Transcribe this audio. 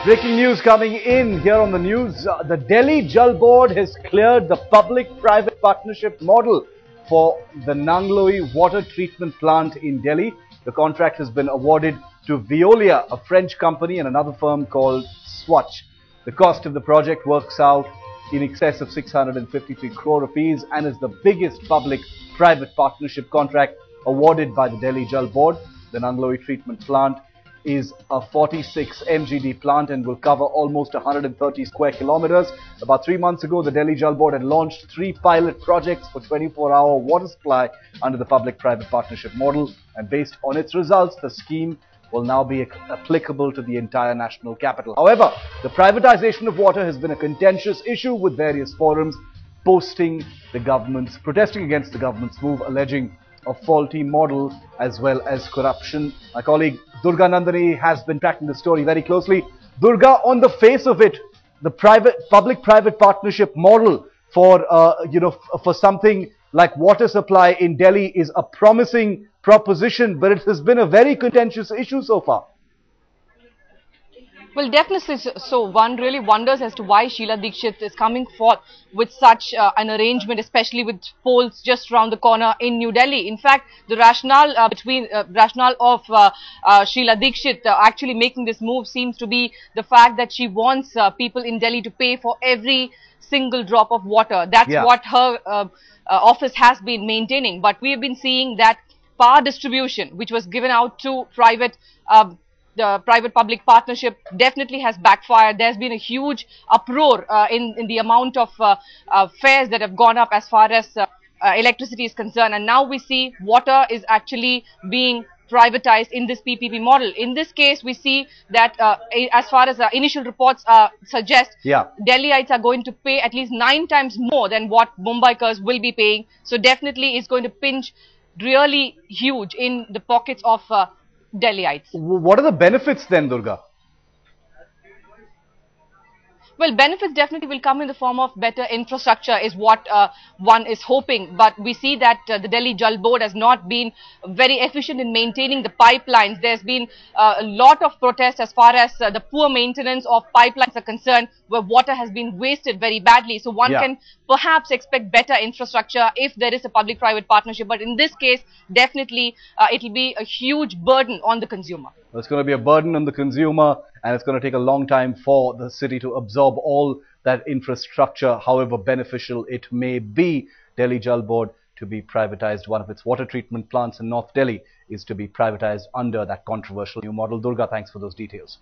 Breaking news coming in here on the news. The Delhi Jal Board has cleared the public-private partnership model for the Nangloi water treatment plant in Delhi. The contract has been awarded to Veolia, a French company, and another firm called Swatch. The cost of the project works out in excess of 653 crore rupees and is the biggest public-private partnership contract awarded by the Delhi Jal Board. The Nangloi treatment plant is a 46 MGD plant and will cover almost 130 square kilometers. About 3 months ago, the Delhi Jal Board had launched 3 pilot projects for 24-hour water supply under the public-private partnership model, and based on its results, the scheme will now be applicable to the entire national capital. However, the privatization of water has been a contentious issue, with various forums protesting against the government's move, alleging a faulty model as well as corruption. My colleague Durga Nandani has been tracking the story very closely. Durga, on the face of it, the public-private partnership model for for something like water supply in Delhi is a promising proposition, but it has been a very contentious issue so far. Well, definitely so. One really wonders as to why Sheila Dikshit is coming forth with such an arrangement, especially with polls just around the corner in New Delhi. In fact, the rationale of Sheila Dikshit actually making this move seems to be the fact that she wants people in Delhi to pay for every single drop of water. That's what her office has been maintaining. But we have been seeing that power distribution, which was given out to the private-public partnership, definitely has backfired. There's been a huge uproar in the amount of fares that have gone up as far as electricity is concerned. And now we see water is actually being privatized in this PPP model. In this case, we see that as far as initial reports suggest, Delhiites are going to pay at least 9 times more than what Mumbaikars will be paying. So definitely it's going to pinch really huge in the pockets of Delhiites. What are the benefits then, Durga? Well, benefits definitely will come in the form of better infrastructure is what one is hoping. But we see that the Delhi Jal Board has not been very efficient in maintaining the pipelines. There's been a lot of protest as far as the poor maintenance of pipelines are concerned, where water has been wasted very badly. So one can perhaps expect better infrastructure if there is a public-private partnership. But in this case, definitely it will be a huge burden on the consumer. It's going to be a burden on the consumer, and it's going to take a long time for the city to absorb all that infrastructure, however beneficial it may be. Delhi Jal Board to be privatized. One of its water treatment plants in North Delhi is to be privatized under that controversial new model. Durga, thanks for those details.